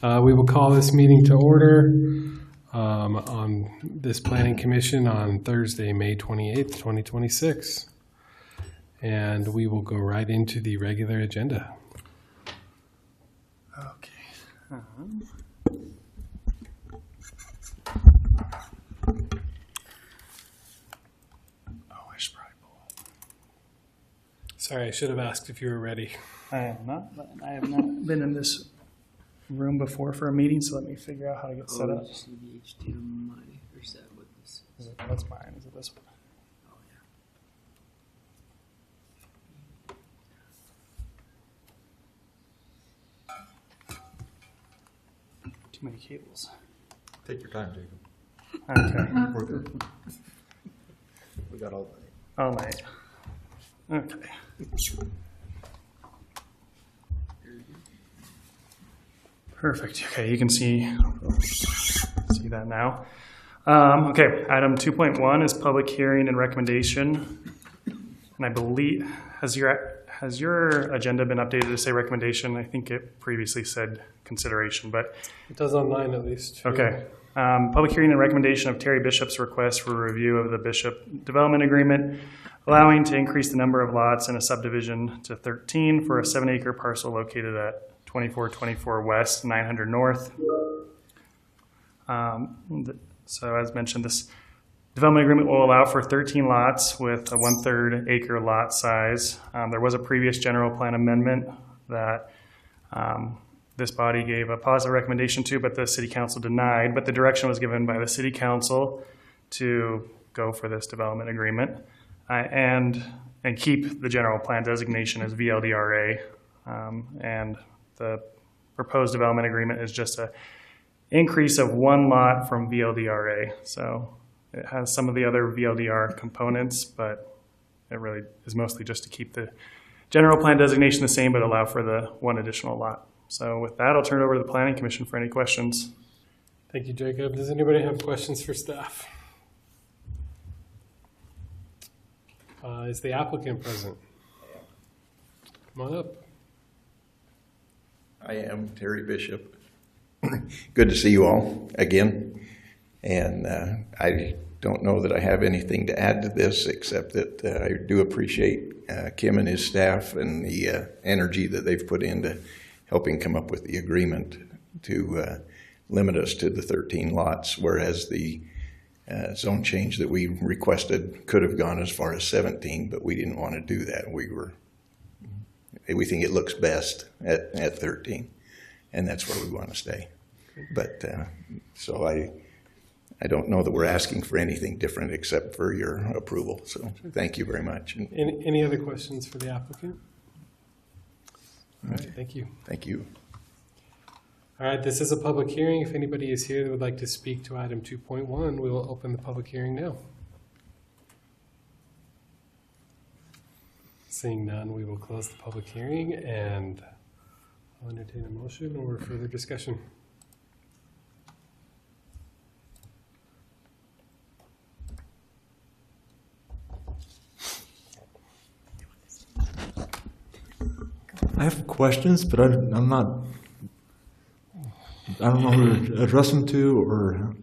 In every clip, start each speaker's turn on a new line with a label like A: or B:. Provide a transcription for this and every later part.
A: We will call this meeting to order on this Planning Commission on Thursday, May 28th, 2026. And we will go right into the regular agenda.
B: Okay. I should probably pull up.
A: Sorry, I should have asked if you were ready.
B: I am not. I have not been in this room before for a meeting, so let me figure out how to get set up.
C: Just need the HDMI or set with this.
B: That's mine. Is it this one?
C: Oh yeah.
B: Too many cables.
D: Take your time, Jacob.
B: Okay.
D: We're good. We got all day.
B: All night. Okay. Perfect. Okay, you can see that now. Okay, item 2.1 is public hearing and recommendation. And I believe, has your agenda been updated to say recommendation? I think it previously said consideration, but.
A: It does online at least.
B: Okay. Public hearing and recommendation of Terry Bishop's request for review of the Bishop Development Agreement, allowing to increase the number of lots in a subdivision to 13 for a 7-acre parcel located at 2424 West, 900 North. So as mentioned, this development agreement will allow for 13 lots with a 1/3 acre lot size. There was a previous general plan amendment that this body gave a positive recommendation to, but the city council denied. But the direction was given by the city council to go for this development agreement and keep the general plan designation as VLDRA. And the proposed development agreement is just an increase of 1 lot from VLDRA. So it has some of the other VLDR components, but it really is mostly just to keep the general plan designation the same, but allow for the 1 additional lot. So with that, I'll turn it over to the Planning Commission for any questions.
A: Thank you, Jacob. Does anybody have questions for staff? Is the applicant present? Come on up.
E: I am Terry Bishop. Good to see you all again. And I don't know that I have anything to add to this, except that I do appreciate Kim and his staff and the energy that they've put into helping come up with the agreement to limit us to the 13 lots, whereas the zone change that we requested could have gone as far as 17, but we didn't want to do that. We think it looks best at 13, and that's where we want to stay. But so I don't know that we're asking for anything different except for your approval. So thank you very much.
A: Any other questions for the applicant? All right, thank you.
E: Thank you.
A: All right, this is a public hearing. If anybody is here that would like to speak to item 2.1, we will open the public hearing now. Seeing none, we will close the public hearing and I'll entertain a motion or further discussion.
D: I have questions, but I don't know who to address them to or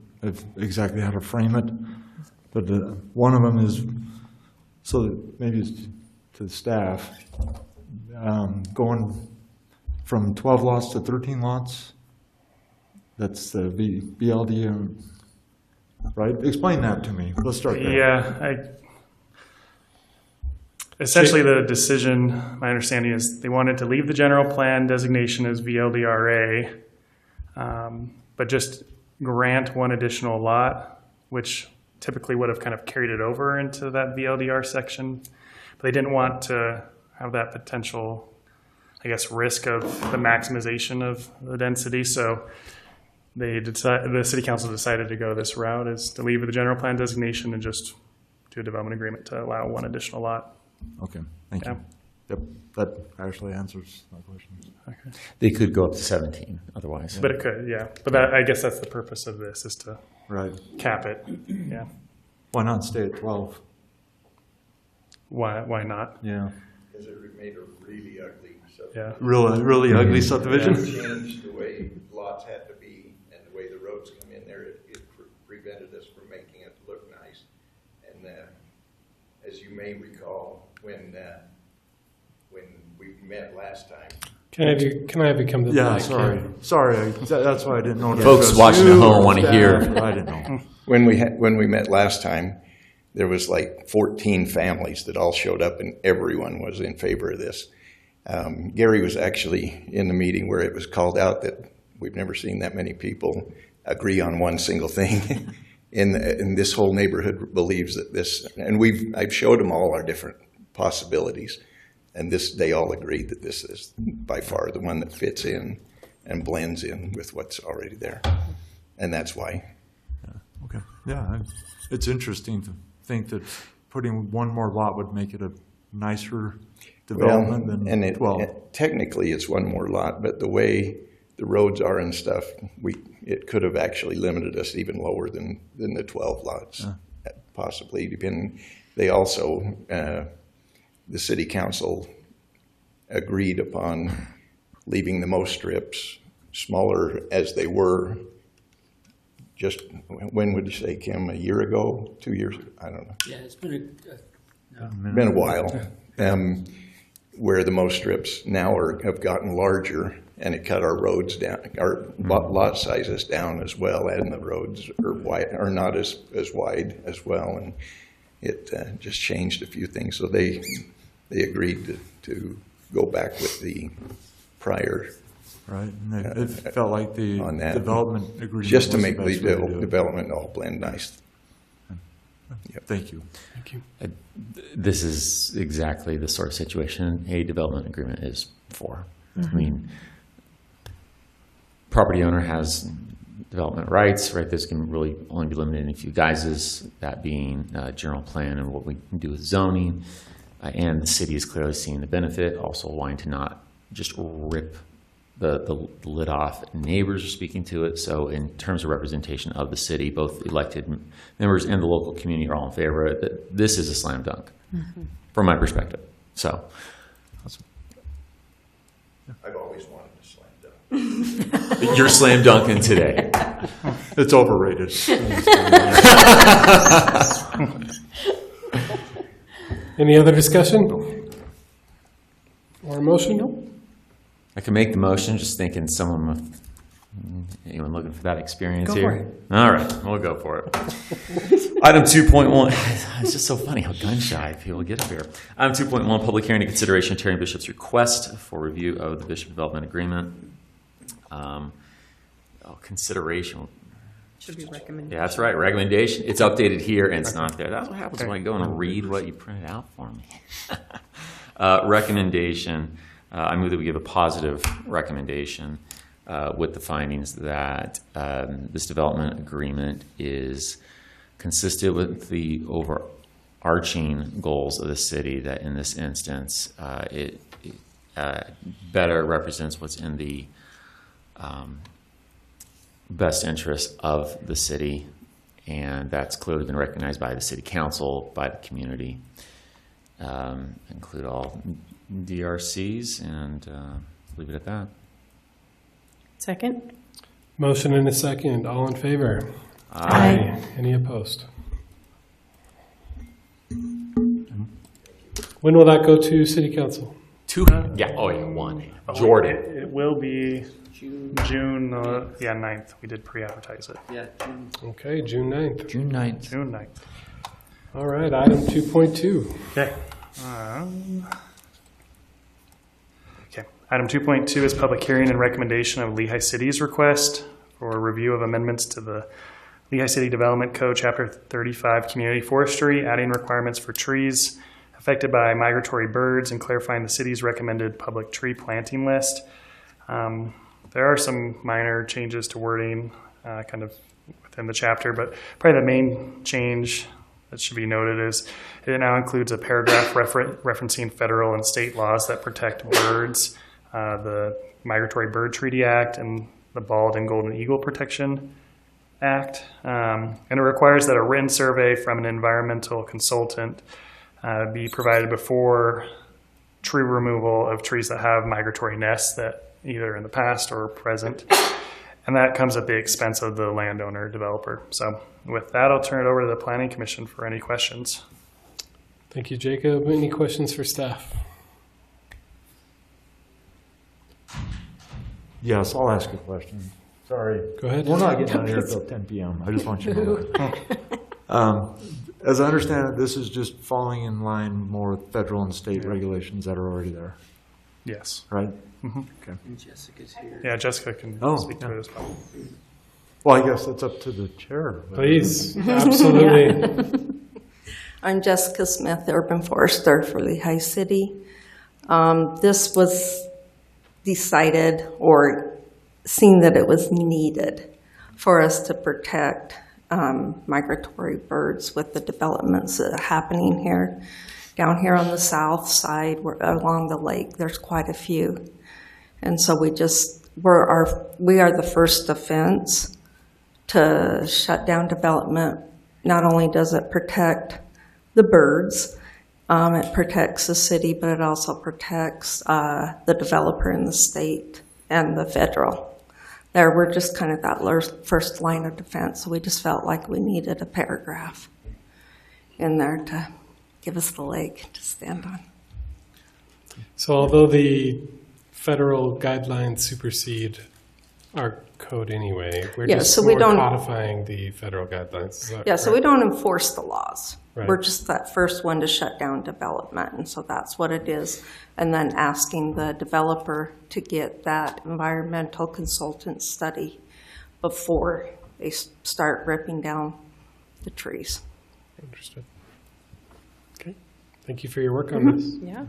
D: exactly how to frame it. But one of them is, so maybe it's to the staff, going from 12 lots to 13 lots. That's the BLD, right? Explain that to me. Let's start there.
B: Yeah, essentially the decision, my understanding is they wanted to leave the general plan designation as VLDRA, but just grant 1 additional lot, which typically would have kind of carried it over into that VLDR section. But they didn't want to have that potential, I guess, risk of the maximization of the density. So the city council decided to go this route, is to leave the general plan designation and just do a development agreement to allow 1 additional lot.
D: Okay, thank you. Yep, that actually answers my questions.
B: Okay.
F: They could go up to 17 otherwise.
B: But it could, yeah. But that, I guess that's the purpose of this, is to cap it. Yeah.
D: Why not stay at 12?
B: Why not?
D: Yeah.
E: Because it made a really ugly subdivision.
B: Yeah.
D: Really ugly
E: It
D: subdivision?
E: changed the way lots had to be and the way the roads come in there. It prevented us from making it look nice. And as you may recall, when we met last time,
A: Can I have you come to the
D: Yeah,
A: mic?
D: sorry, that's why I didn't know.
F: Folks watching at home want to hear.
D: I didn't know.
E: when we met last time, there was like 14 families that all showed up, and everyone was in favor of this. Gary was actually in the meeting where it was called out that we've never seen that many people agree on one single thing. And this whole neighborhood believes that this, and I've showed them all our different possibilities, and they all agreed that this is by far the one that fits in and blends in with what's already there. And that's why.
D: Okay, yeah, it's interesting to think that putting one more lot would make it a nicer development than 12.
E: Technically, it's one more lot, but the way the roads are and stuff, it could have actually limited us even lower than the 12 lots, possibly. Depending, they also, the city council agreed upon leaving the most strips smaller as they were. Just when would you say, Kim? A year ago, 2 years? I don't know.
C: Yeah, it's been
E: Been a while. Where the most strips now have gotten larger, and it cut our roads down, our lot sizes down as well, and the roads are not as wide as well, and it just changed a few things. So they agreed to go back with the prior.
D: Right, and it felt like the
E: On that.
D: development agreement
E: Just to
D: was
E: make
D: the
E: the
D: best way to do it.
E: development all blend nice.
D: Thank you.
A: Thank you.
F: This is exactly the sort of situation a development agreement is for. I mean, property owner has development rights, right? This can really only be limited in a few guises, that being general plan and what we can do with zoning. And the city is clearly seeing the benefit, also wanting to not just rip the lid off. Neighbors are speaking to it. So in terms of representation of the city, both elected members and the local community are all in favor of it. This is a slam dunk from my perspective. So
E: I've always wanted to slam dunk.
F: you're slam dunking today.
D: It's overrated.
A: Any other discussion? Or a motion?
F: I can make the motion, just thinking anyone looking for that experience
A: Go
F: here?
A: for it.
F: All right, we'll go for it. Item 2.1, it's just so funny how gun shy people get up here. Item 2.1, public hearing to consideration of Terry Bishop's request for review of the Bishop Development Agreement. Consideration.
G: Should be recommended.
F: Yeah, that's right, recommendation. It's updated here and it's not there. That's what happens when I go and read what you printed out for me. Recommendation. I move that we give a positive recommendation with the findings that this development agreement is consistent with the overarching goals of the city, that in this instance it better represents what's in the best interest of the city, and that's clearly been recognized by the city council, by the community. Include all DRCs, and leave it at that.
G: Second?
A: Motion and a second. All in favor?
G: Aye.
A: Any opposed? When will that go to city council?
F: One. Jordan.
B: It will be June 9th. We did pre-advertise it.
C: Yeah, June.
A: Okay, June 9th.
F: June 9th.
B: June 9th.
A: All right, item 2.2.
B: Okay. Item 2.2 is public hearing and recommendation of Lehi City's request for review of amendments to the Lehi City Development Code, Chapter 35, Community Forestry, adding requirements for trees affected by migratory birds and clarifying the city's recommended public tree planting list. There are some minor changes to wording kind of within the chapter, but probably the main change that should be noted is it now includes a paragraph referencing federal and state laws that protect birds, the Migratory Bird Treaty Act and the Bald and Golden Eagle Protection Act. And it requires that a written survey from an environmental consultant be provided before tree removal of trees that have migratory nests that either in the past or present. And that comes at the expense of the landowner developer. So with that, I'll turn it over to the Planning Commission for any questions.
A: Thank you, Jacob. Any questions for staff?
D: Yes, I'll ask a question. Sorry.
A: Go ahead.
D: We're not getting out of here until 10 p.m. I just want you to know that. As I understand it, this is just falling in line more with federal and state regulations that are already there,
B: Yes.
D: right?
C: And Jessica's here.
B: Yeah, Jessica can
D: Oh,
B: speak to
D: yeah.
B: it as well.
D: Well, I guess that's up to the chair.
A: Please, absolutely.
H: I'm Jessica Smith, Urban Forester for Lehi City. This was decided or seen that it was needed for us to protect migratory birds with the developments that are happening here. Down here on the south side, along the lake, there's quite a few. And so we are the first offense to shut down development. Not only does it protect the birds, it protects the city, but it also protects the developer in the state and the federal. There, we're just kind of that first line of defense, so we just felt like we needed a paragraph in there to give us the leg to stand on.
A: So although the federal guidelines supersede our code anyway, we're
H: Yeah,
A: just
H: so we
A: more
H: don't-
A: codifying the federal guidelines. Is that
H: Yeah, so we
A: correct?
H: don't enforce the laws.
A: Right.
H: We're just that first one to shut down development, and so that's what it is. And then asking the developer to get that environmental consultant study before they start ripping down the trees.
A: Understood. Okay. Thank you for your work on this.
G: Yeah.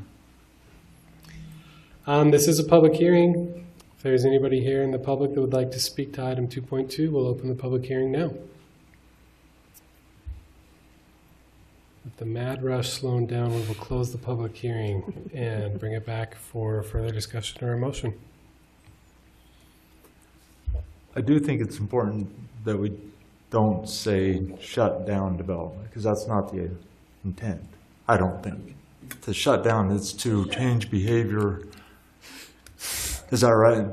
A: This is a public hearing. If there's anybody here in the public that would like to speak to item 2.2, we'll open the public hearing now. With the mad rush slowing down, we will close the public hearing and bring it back for further discussion or a motion.
D: I do think it's important that we don't say shut down development, because that's not the intent, I don't think. To shut down is to change behavior. Is that right?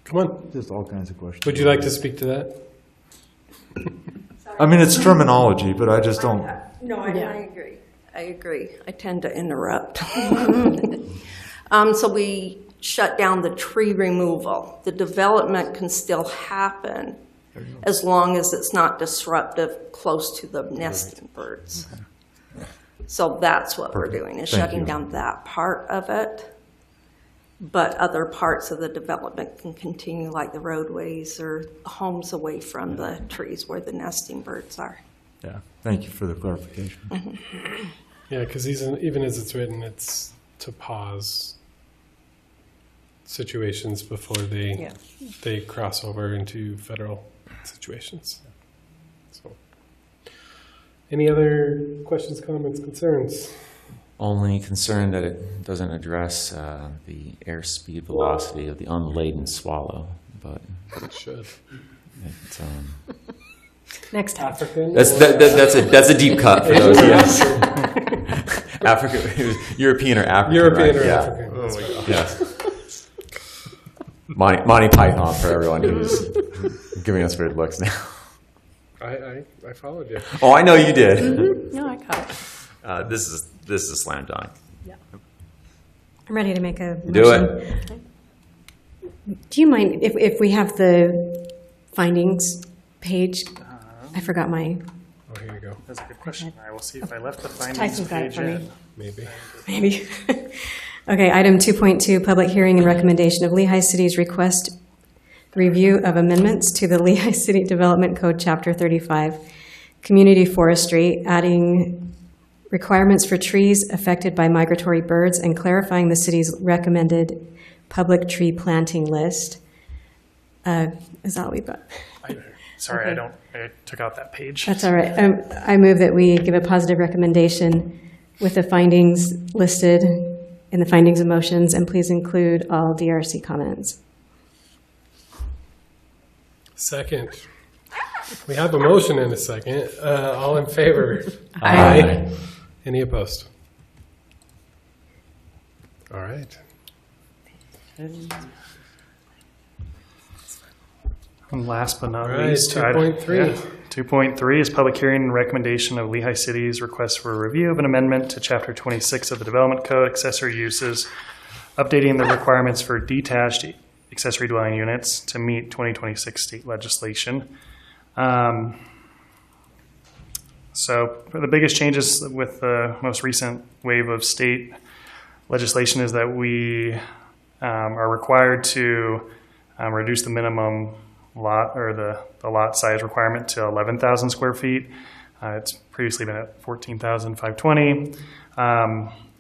A: Come on.
D: Just all kinds of questions.
A: Would you like to speak to that?
D: I mean, it's terminology, but I just don't.
H: No, I
G: Yeah.
H: agree. I agree. I tend to interrupt. So we shut down the tree removal. The development can still happen as long as it's not disruptive close to the nesting birds. So that's what we're doing, is
D: Thank
H: shutting
D: you.
H: down that part of it. But other parts of the development can continue, like the roadways or homes away from the trees where the nesting birds are.
D: Yeah, thank you for the clarification.
A: Yeah, because even as it's written, it's to pause situations before
H: Yeah.
A: they cross over into federal situations. So, any other questions, comments, concerns?
F: Only concern that it doesn't address the airspeed velocity of the unladen swallow, but
A: It should.
F: it's,
G: Next time.
A: African?
F: that's a deep cut for those. Yes. African, European or African.
A: European
F: right?
A: or
F: Yeah.
A: African. Oh my God.
F: Yes. Monty Python for everyone who's giving us weird looks now.
A: I followed you.
F: Oh, I know you did.
G: No, I caught it.
F: This is a slam dunk.
I: I'm ready to make a motion.
F: Do it.
I: Do you mind if we have the findings page? I forgot my,
A: Oh, here you go.
B: That's a good question. I will see if I left the findings
I: Tyson's got it
B: page
I: for me.
B: in.
A: Maybe.
I: maybe. Okay, item 2.2, public hearing and recommendation of Lehi City's request review of amendments to the Lehi City Development Code, Chapter 35, Community Forestry, adding requirements for trees affected by migratory birds and clarifying the city's recommended public tree planting list. Is that what we've got?
B: Sorry,
I: Okay.
B: I took out that page.
I: That's all right. I move that we give a positive recommendation with the findings listed in the findings of motions, and please include all DRC comments.
A: Second. We have a motion in a second. All in favor?
F: Aye.
A: Any opposed? All right.
B: And last but not
A: All right,
B: least,
A: 2.3.
B: 2.3 is public hearing and recommendation of Lehi City's request for a review of an amendment to Chapter 26 of the Development Code, accessory uses, updating the requirements for detached accessory dwelling units to meet 2026 state legislation. So the biggest changes with the most recent wave of state legislation is that we are required to reduce the minimum lot or the lot size requirement to 11,000 square feet. It's previously been at 14,520.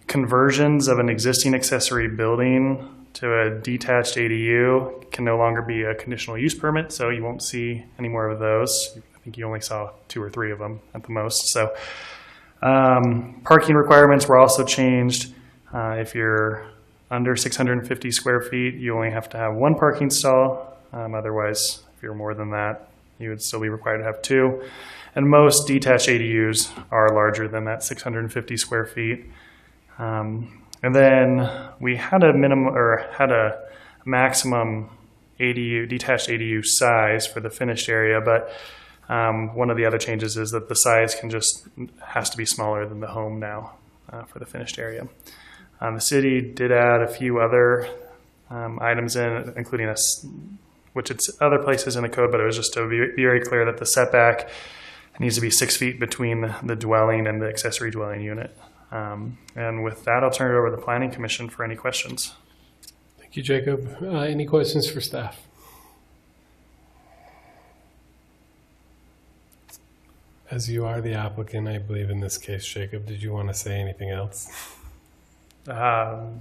B: Conversions of an existing accessory building to a detached ADU can no longer be a conditional use permit, so you won't see any more of those. I think you only saw 2 or 3 of them at the most. So parking requirements were also changed. If you're under 650 square feet, you only have to have 1 parking stall. Otherwise, if you're more than that, you would still be required to have 2. And most detached ADUs are larger than that 650 square feet. And then we had a minimum or had a maximum ADU, detached ADU size for the finished area, but one of the other changes is that the size has to be smaller than the home now for the finished area. The city did add a few other items in, including which it's other places in the code, but it was just to be very clear that the setback needs to be 6 feet between the dwelling and the accessory dwelling unit. And with that, I'll turn it over to the Planning Commission for any questions.
A: Thank you, Jacob. Any questions for staff? As you are the applicant, I believe in this case, Jacob, did you want to say anything else?
B: No,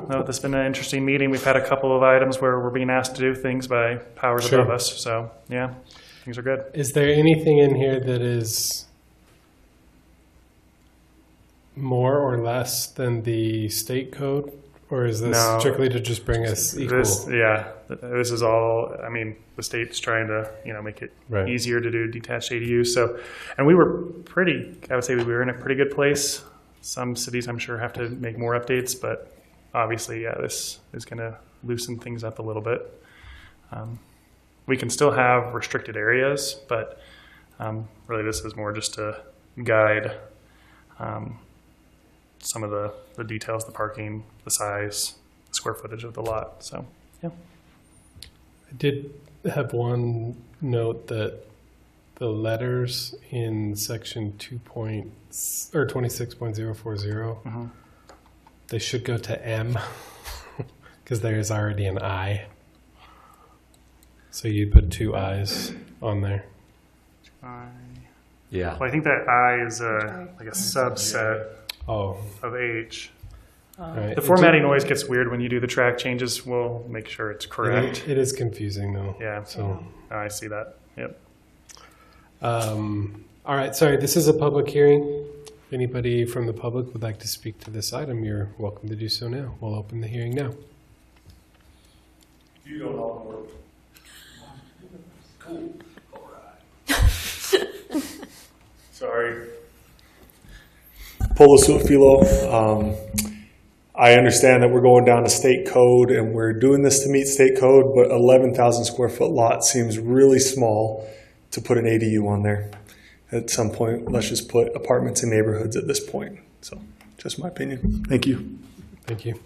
B: this has been an interesting meeting. We've had a couple of items where we're being asked to do things by powers
A: Sure.
B: above us. So, yeah, things are good.
A: Is there anything in here that is more or less than the state code? Or is this
B: No.
A: strictly to just bring us equal?
B: This is all, I mean, the state's trying to, make it
A: Right.
B: easier to do detached ADUs. So, and we were I would say we were in a pretty good place. Some cities, I'm sure, have to make more updates, but obviously, this is going to loosen things up a little bit. We can still have restricted areas, but really this is more just to guide some of the details, the parking, the size, the square footage of the lot. So, yeah.
A: I did have one note that the letters in section 26.040, they should go to M because there is already an I. So you put 2 I's on there.
F: Yeah.
B: Well, I think that I is like a subset
A: Oh,
B: of H.
A: right.
B: The formatting always gets weird when you do the track changes. We'll make sure it's correct.
A: It is confusing though.
B: Yeah.
A: So,
B: I see that. Yep.
A: all right. Sorry, this is a public hearing. If anybody from the public would like to speak to this item, you're welcome to do so now. We'll open the hearing now.
J: You don't all work. Cool. All right. Sorry. Polo Philo. I understand that we're going down to state code and we're doing this to meet state code, but 11,000 square foot lot seems really small to put an ADU on there. At some point, let's just put apartments in neighborhoods at this point. So, just my opinion. Thank you.
A: Thank you.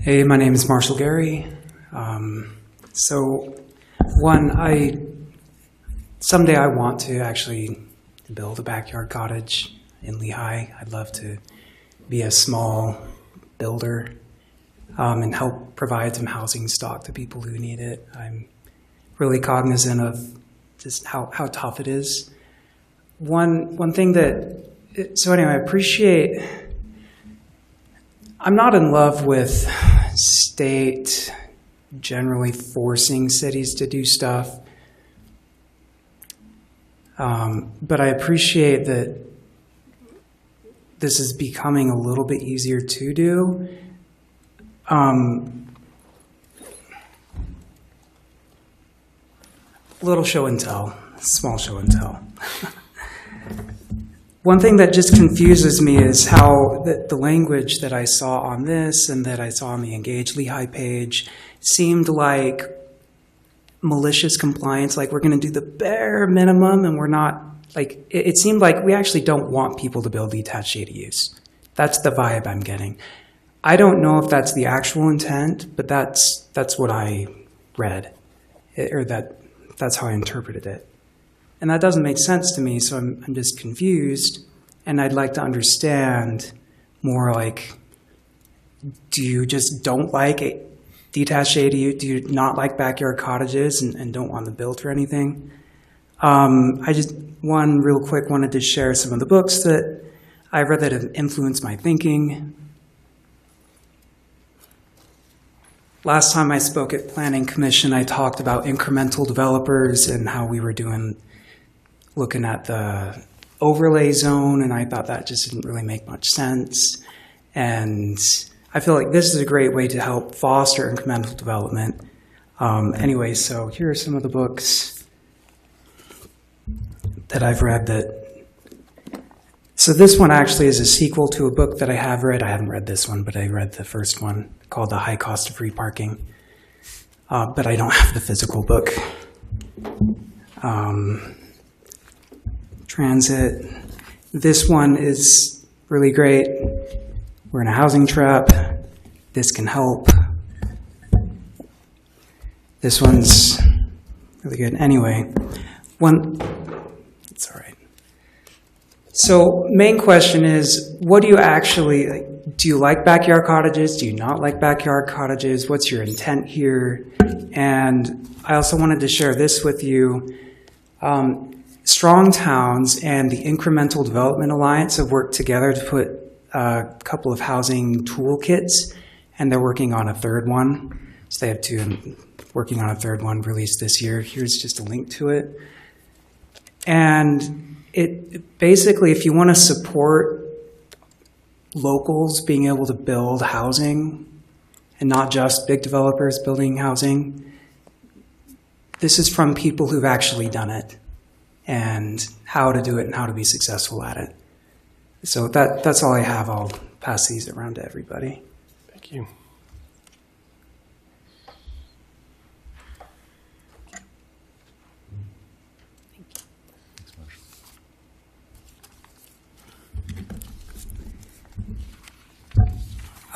K: Hey, my name is Marshall Gary. Someday I want to actually build a backyard cottage in Lehi. I'd love to be a small builder and help provide some housing stock to people who need it. I'm really cognizant of just how tough it is. One thing I appreciate, I'm not in love with state generally forcing cities to do stuff. But I appreciate that this is becoming a little bit easier to do. Little show and tell. small show and tell. One thing that just confuses me is how the language that I saw on this and that I saw on the Engage Lehi page seemed like malicious compliance, like we're going to do the bare minimum and we're not, like, it seemed like we actually don't want people to build detached ADUs. That's the vibe I'm getting. I don't know if that's the actual intent, but that's what I read, that's how I interpreted it. And that doesn't make sense to me, so I'm just confused, and I'd like to understand more, like, do you just don't like detached ADU? Do you not like backyard cottages and don't want them built or anything? I just, real quick, wanted to share some of the books that I read that have influenced my thinking. Last time I spoke at Planning Commission, I talked about incremental developers and how we were looking at the overlay zone, and I thought that just didn't really make much sense. And I feel like this is a great way to help foster incremental development. Anyway, so here are some of the books that I've read so this one actually is a sequel to a book that I have read. I haven't read this one, but I read the first one called The High Cost of Free Parking. But I don't have the physical book. Transit. This one is really great. We're in a housing trap. This can help. This one's really good. Anyway, it's all right. So main question is, what do you actually, do you like backyard cottages? Do you not like backyard cottages? What's your intent here? And I also wanted to share this with you. Strong Towns and the Incremental Development Alliance have worked together to put a couple of housing toolkits, and they're working on a third one. So they have two, working on a third one released this year. Here's just a link to it. And it basically, if you want to support locals being able to build housing and not just big developers building housing, this is from people who've actually done it and how to do it and how to be successful at it. So that's all I have. I'll pass these around to everybody.
A: Thank you.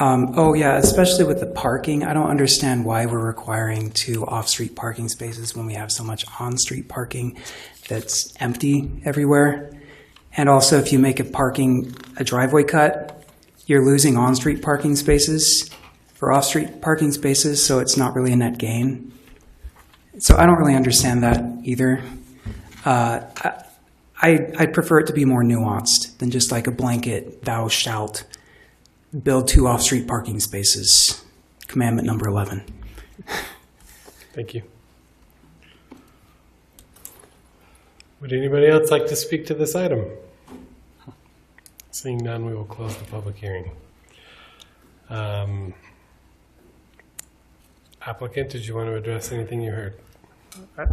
K: Oh yeah, especially with the parking. I don't understand why we're requiring 2 off-street parking spaces when we have so much on-street parking that's empty everywhere. And also, if you make a driveway cut, you're losing on-street parking spaces or off-street parking spaces, so it's not really a net gain. So I don't really understand that either. I'd prefer it to be more nuanced than just like a blanket, thou shalt build 2 off-street parking spaces. Commandment number 11.
A: Thank you. Would anybody else like to speak to this item? Seeing none, we will close the public hearing. Applicant, did you want to address anything you heard?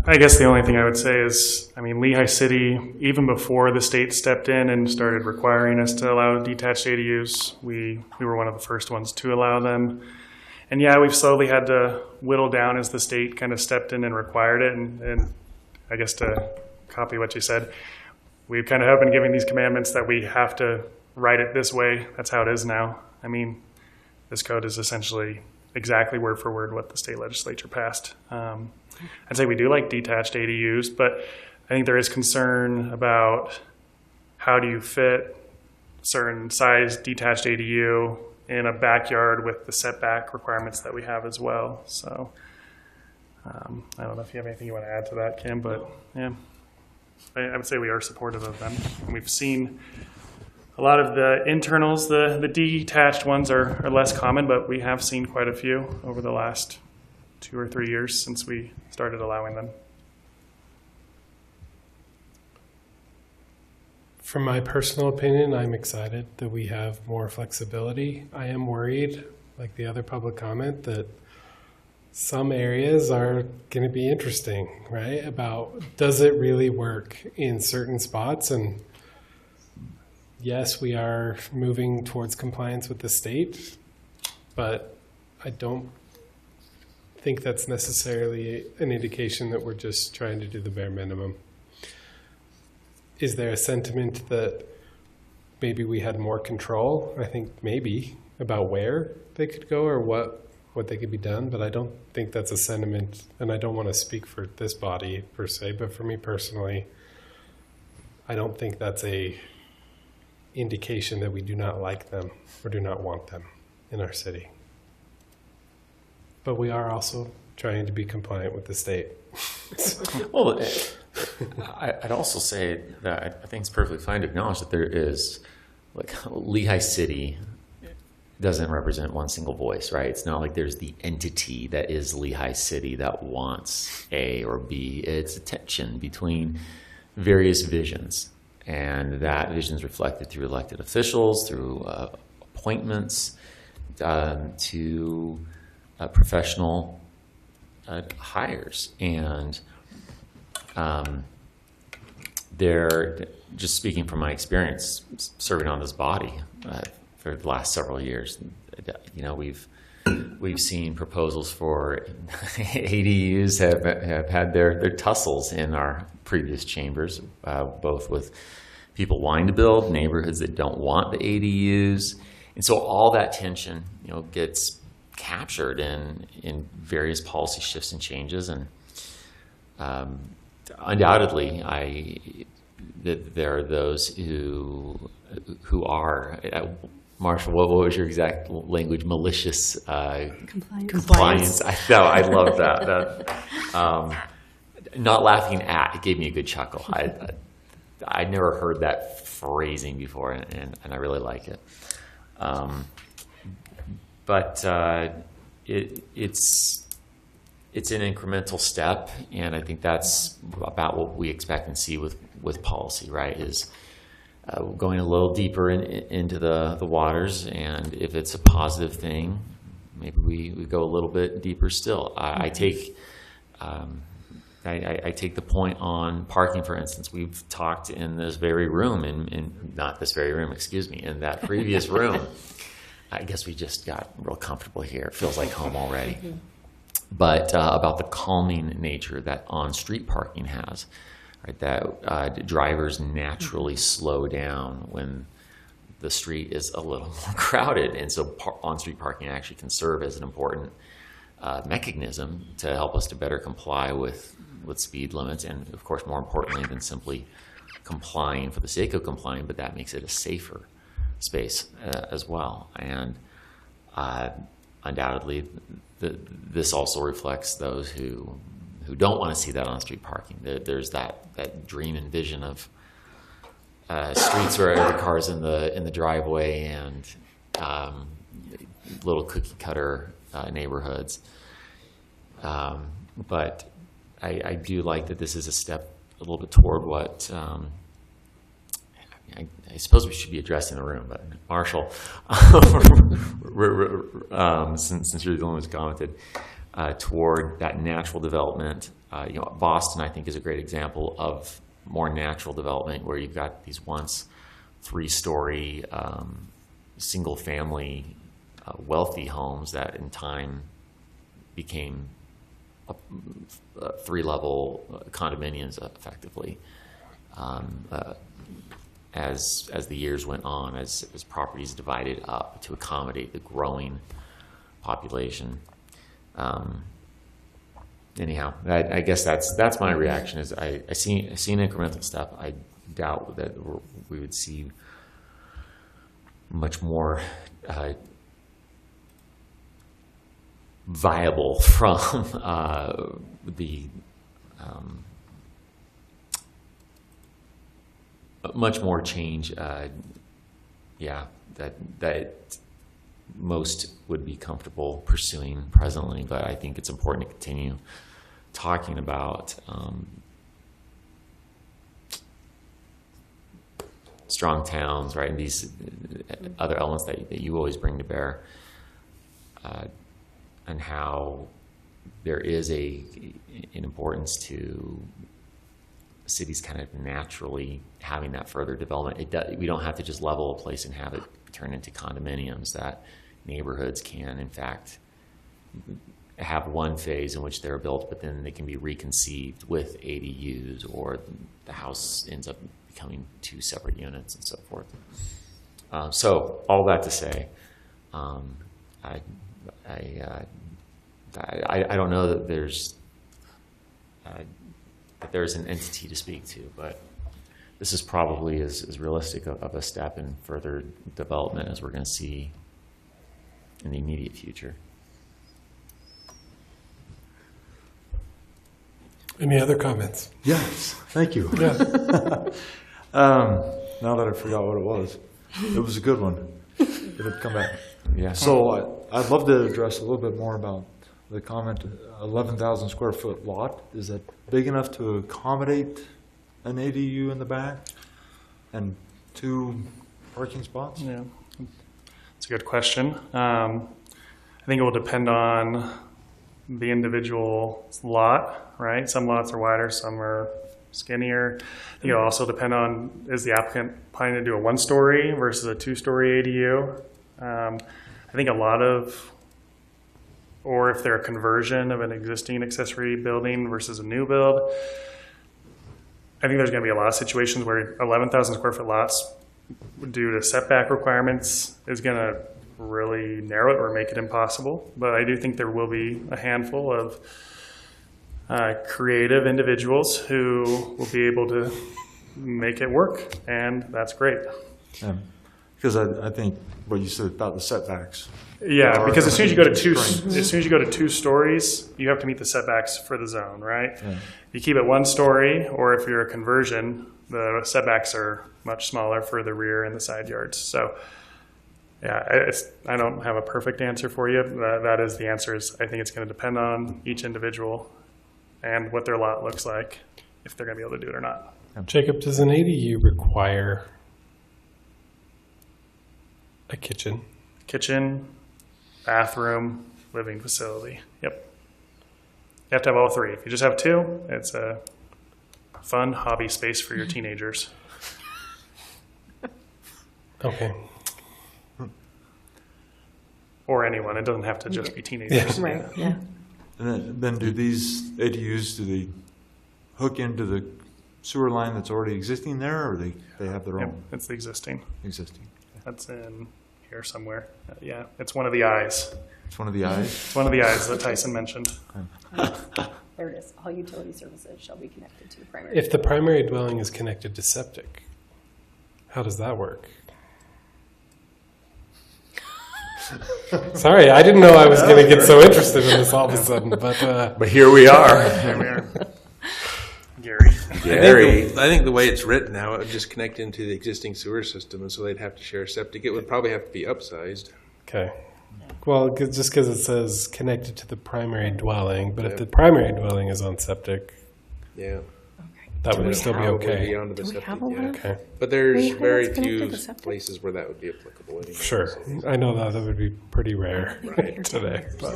B: I guess the only thing I would say is, I mean, Lehi City, even before the state stepped in and started requiring us to allow detached ADUs, we were one of the first ones to allow them. And yeah, we've slowly had to whittle down as the state kind of stepped in and required it. And I guess to copy what you said, we kind of have been giving these commandments that we have to write it this way. That's how it is now. I mean, this code is essentially exactly word for word what the state legislature passed. I'd say we do like detached ADUs, but I think there is concern about how do you fit certain size detached ADU in a backyard with the setback requirements that we have as well. So I don't know if you have anything you want to add to that, Kim, but yeah, I would say we are supportive of them. And we've seen a lot of the internals, the detached ones are less common, but we have seen quite a few over the last 2 or 3 years since we started allowing them.
A: From my personal opinion, I'm excited that we have more flexibility. I am worried, like the other public comment, that some areas are going to be interesting, right? About does it really work in certain spots? And yes, we are moving towards compliance with the state, but I don't think that's necessarily an indication that we're just trying to do the bare minimum. Is there a sentiment that maybe we had more control? I think maybe about where they could go or what they could be done, but I don't think that's a sentiment, and I don't want to speak for this body per se, but for me personally, I don't think that's a indication that we do not like them or do not want them in our city. But we are also trying to be compliant with the state.
F: Well, I'd also say that I think it's perfectly fine to acknowledge that there is, like, Lehi City doesn't represent one single voice, right? It's not like there's the entity that is Lehi City that wants A or B. It's a tension between various visions, and that vision is reflected through elected officials, through appointments, to professional hires. And they're, just speaking from my experience serving on this body for the last several years, you know, we've seen proposals for ADUs have had their tussles in our previous chambers, both with people wanting to build, neighborhoods that don't want the ADUs, and so all that tension, you know, gets captured in various policy shifts and changes. And undoubtedly, there are those who are, Marshall, what was your exact language? Malicious compliance. I love that. Not laughing at, it gave me a good chuckle. I never heard that phrasing before, and I really like it. But it's an incremental step, and I think that's about what we expect and see with policy, right? Is going a little deeper into the waters, and if it's a positive thing, maybe we go a little bit deeper still. I take the point on parking, for instance. We've talked in this very room, in not this very room, excuse me, in that previous room. I guess we just got real comfortable here. It feels like home already. But about the calming nature that on-street parking has, right? That drivers naturally slow down when the street is a little more crowded, and so on-street parking actually can serve as an important mechanism to help us to better comply with speed limits, and of course, more importantly than simply complying for the sake of complying, but that makes it a safer space as well. And undoubtedly, this also reflects those who don't want to see that on-street parking. There's that dream and vision of streets where every car's in the driveway, and little cookie cutter neighborhoods. But I do like that this is a step a little bit toward what I suppose we should be addressing the room, but Marshall, since you're the one who's commented, toward that natural development. Boston, I think, is a great example of more natural development, where you've got these once 3-story single-family wealthy homes that in time became 3-level condominiums, effectively. As the years went on, as properties divided up to accommodate the growing population. Anyhow, I guess that's my reaction. Is I see an incremental step. I doubt that we would see much more viable from the much more change. That most would be comfortable pursuing presently, but I think it's important to continue talking about strong towns, right, and these other elements that you always bring to bear, and how there is an importance to cities kind of naturally having that further development. We don't have to just level a place and have it turn into condominiums. That neighborhoods can, in fact, have one phase in which they're built, but then they can be reconceived with ADUs, or the house ends up becoming two separate units and so forth. So all that to say, I don't know that there's an entity to speak to, but this is probably as realistic of a step in further development as we're going to see in the immediate future.
A: Any other comments?
D: Yes, thank you.
A: Yeah.
D: Now that I forgot what it was a good one. It'll come back.
F: Yeah.
D: So I'd love to address a little bit more about the comment, 11,000 square foot lot. Is that big enough to accommodate an ADU in the back and 2 parking spots?
B: Yeah, it's a good question. I think it will depend on the individual lot, right? Some lots are wider, some are skinnier. I think it'll also depend on, is the applicant planning to do a 1-story versus a 2-story ADU? I think a lot of, or if they're a conversion of an existing accessory building versus a new build, I think there's going to be a lot of situations where 11,000 square foot lots, due to setback requirements, is going to really narrow it or make it impossible. But I do think there will be a handful of creative individuals who will be able to make it work, and that's great.
D: Because I think what you said about the setbacks.
B: Yeah, because as soon as you go to
D: constraints.
B: as soon as you go to 2 stories, you have to meet the setbacks for the zone, right?
D: Yeah.
B: You keep it 1 story, or if you're a conversion, the setbacks are much smaller for the rear and the side yards. So, yeah, I don't have a perfect answer for you. That is the answer. I think it's going to depend on each individual and what their lot looks like, if they're going to be able to do it or not.
A: Jacob, does an ADU require a kitchen?
B: Kitchen, bathroom, living facility. Yep. You have to have all 3. If you just have 2, it's a fun hobby space for your teenagers.
A: Okay.
B: Or anyone. It doesn't have to just be teenagers.
A: Yeah.
I: Right, yeah.
D: And then do these ADUs, do they hook into the sewer line that's already existing there, or they have their
B: Yep,
D: own
B: it's the existing.
D: existing?
B: That's in here somewhere. Yeah, it's one of the eyes.
D: It's one of the eyes.
B: It's one of the eyes that Tyson mentioned.
G: There it is. All utility services shall be connected to the primary.
A: If the primary dwelling is connected to septic, how does that work? Sorry, I didn't know I was going to get so interested in this all of a sudden,
C: But here we are.
B: There we are. Gary.
C: I think the way it's written now, it would just connect into the existing sewer system, and so they'd have to share septic. It would probably have to be upsized.
A: okay. Well, just because it says connected to the primary dwelling, but if the primary dwelling is on septic,
C: Yeah.
A: that
G: Do
A: would
G: we
A: still be
C: Probably
A: okay.
C: beyond the
G: Do we
C: septic,
G: have a
C: yeah.
G: lot?
A: Okay,
C: But there's
G: Lehi
C: very
G: that's connected
C: few
G: to septic?
C: places where that would be applicable. Anyway,
A: sure.
C: so.
A: I know that would be pretty rare
C: Right.
A: today. But.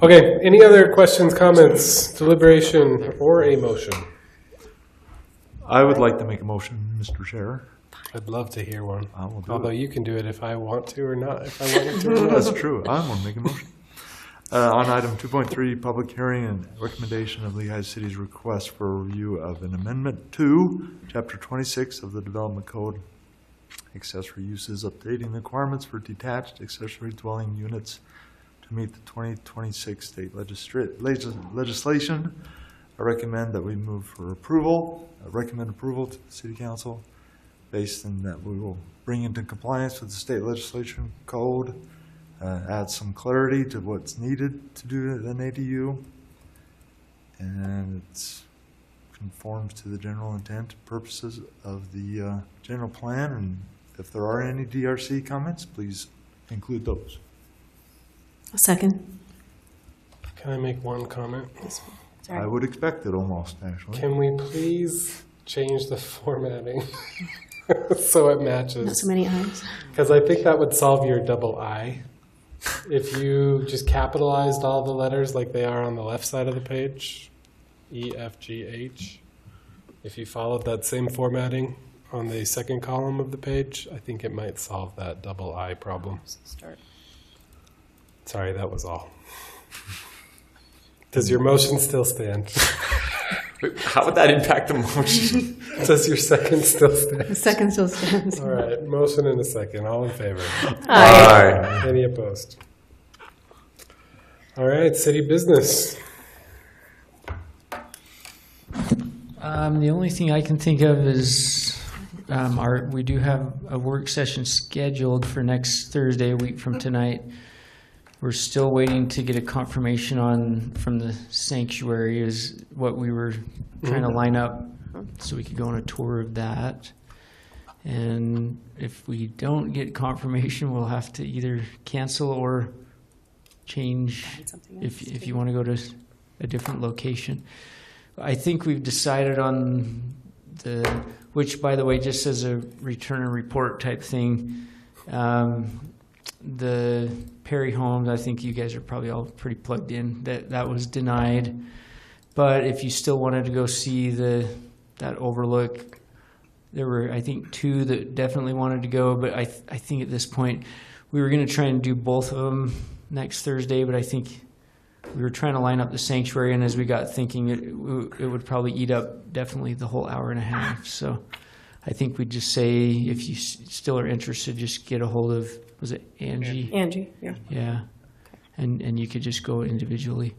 A: Okay, any other questions, comments, deliberation, or a motion?
D: I would like to make a motion, Mr. Chair.
A: I'd love to hear one.
D: I will do
A: Although
D: it.
A: you can do it if I want to or not, if I want to or not.
D: That's true. I want to make a motion. On item 2.3, public hearing and recommendation of Lehigh City's request for a review of an amendment to Chapter 26 of the Development Code, accessory uses, updating the requirements for detached accessory dwelling units to meet the 2026 state legislation. I recommend that we move for approval, recommend approval to the City Council, based on that we will bring into compliance with the state legislation code, add some clarity to what's needed to do an ADU, and it conforms to the general intent and purposes of the general plan. And if there are any DRC comments, please include those.
I: A second.
A: Can I make one comment?
D: I would expect it almost, actually.
A: Can we please change the formatting so it
I: Not
A: matches?
I: so many eyes.
A: Because I think that would solve your double I. If you just capitalized all the letters like they are on the left side of the page, E, F, G, H, if you followed that same formatting on the second column of the page, I think it might solve that double I problem.
G: Start.
A: Sorry, that was all. Does your motion still stand?
F: How would that impact the motion?
A: Does your second still stand?
I: The second still stands.
A: All right, motion and a second. All in favor?
F: Aye.
A: Any opposed? All right, city business.
L: The only thing I can think of is we do have a work session scheduled for next Thursday, a week from tonight. We're still waiting to get a confirmation from the sanctuary is what we were trying to line up so we could go on a tour of that. And if we don't get confirmation, we'll have to either cancel or change if you want to go to a different location. I think we've decided on which, by the way, just as a return and report type thing, the Perry Homes, I think you guys are probably all pretty plugged in. That was denied. But if you still wanted to go see that overlook, there were, I think, 2 that definitely wanted to go. But I think at this point, we were going to try and do both of them next Thursday. But I think we were trying to line up the sanctuary. And as we got thinking, it would probably eat up definitely the whole hour and a half. So I think we'd just say, if you still are interested, just get a hold of, was it Angie?
I: Angie, yeah.
L: Yeah, and you could just go individually.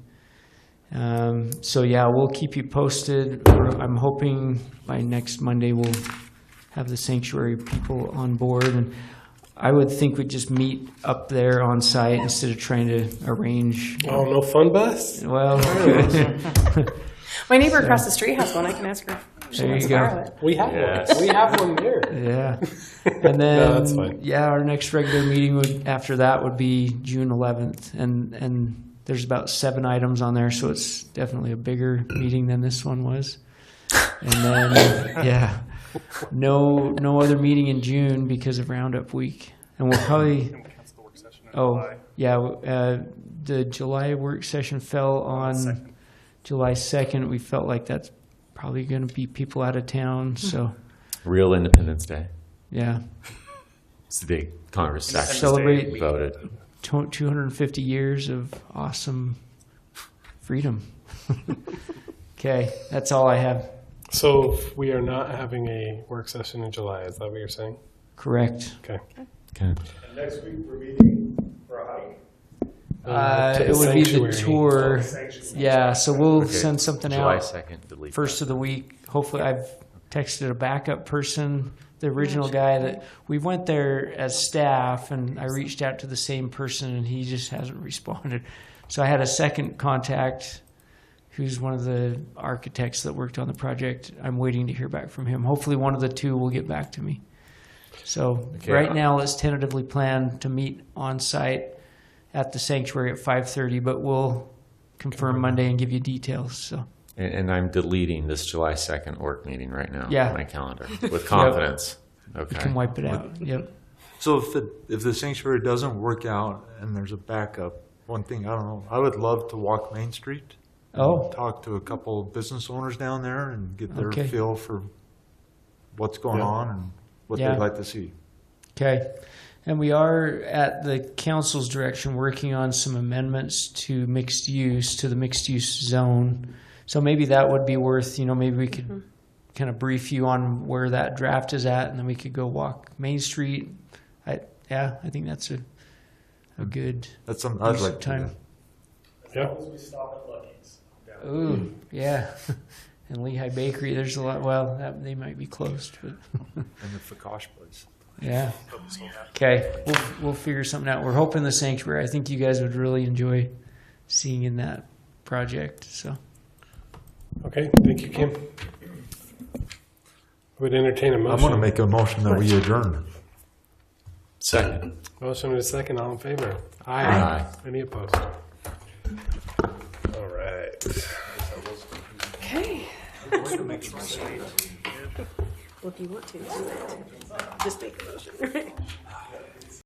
L: So yeah, we'll keep you posted. I'm hoping by next Monday we'll have the sanctuary people on board, and I would think we'd just meet up there on site instead of trying to arrange.
A: Oh, no fun bus?
L: Well,
G: My neighbor across the street has one. I can ask her if she
L: There
G: wants
L: you
G: to
L: go.
G: borrow it.
A: We have one. We have one there.
L: yeah, and then
A: No, that's fine.
L: yeah, our next regular meeting after that would be June 11th, and there's about 7 items on there, so it's definitely a bigger meeting than this one was. And then yeah, no other meeting in June because of Roundup Week, and we'll probably.
B: And we cancel the work session in July.
L: Yeah, the July work session fell on July 2nd. We felt like that's probably going to be people out of town, so
F: Real Independence Day.
L: yeah.
F: It's the big conversation.
L: Celebrate
F: Voted.
L: 250 years of awesome freedom. Okay, that's all I have.
A: So we are not having a work session in July. Is that what you're saying?
L: Correct.
A: Okay.
F: Okay.
J: And next week, we're meeting for a hike.
A: To
L: It would be the
A: sanctuary.
L: tour. Yeah, so we'll
F: Okay,
L: send something
F: July
L: out
F: 2nd, delete
L: first of the week. Hopefully, I've texted a backup person, the original guy that we went there as staff, and I reached out to the same person, and he just hasn't responded. So I had a second contact who's one of the architects that worked on the project. I'm waiting to hear back from him. Hopefully, one of the 2 will get back to me. So
F: Okay.
L: right now, let's tentatively plan to meet on site at the sanctuary at 5:30, but we'll confirm Monday and give you details. So
F: And I'm deleting this July 2nd work meeting right now
L: Yeah.
F: on my calendar with confidence.
L: you
F: Okay.
L: can wipe it out. Yep.
D: So if the sanctuary doesn't work out and there's a backup, one thing, I don't know, I would love to walk Main Street. and
L: Oh.
D: Talk to a couple of business owners down there and get their
L: Okay.
D: feel for what's going on and what
L: Yeah.
D: they'd like to see.
L: Okay. And we are, at the council's direction, working on some amendments to mixed use, to the mixed use zone. So maybe that would be worth, maybe we could kind of brief you on where that draft is at, and then we could go walk Main Street. I think that's a good
D: That's something I'd
L: use
D: like
L: of
D: to
L: time.
D: do.
A: Yeah.
J: We stop at Lucky's.
L: Ooh, yeah. And Lehi Bakery, there's a lot, they might be closed, but
D: And the Fakash place.
L: yeah. Okay, we'll figure something out. We're hoping the sanctuary, I think you guys would really enjoy seeing in that project, so.
A: Okay. Thank you, Kim. Would entertain a
D: I'm
A: motion.
D: going to make a motion that we adjourn.
F: Second.
A: Motion and a second. All in favor?
F: Aye.
A: Any opposed? All right.
G: Okay. Well, if you want to, just make a motion.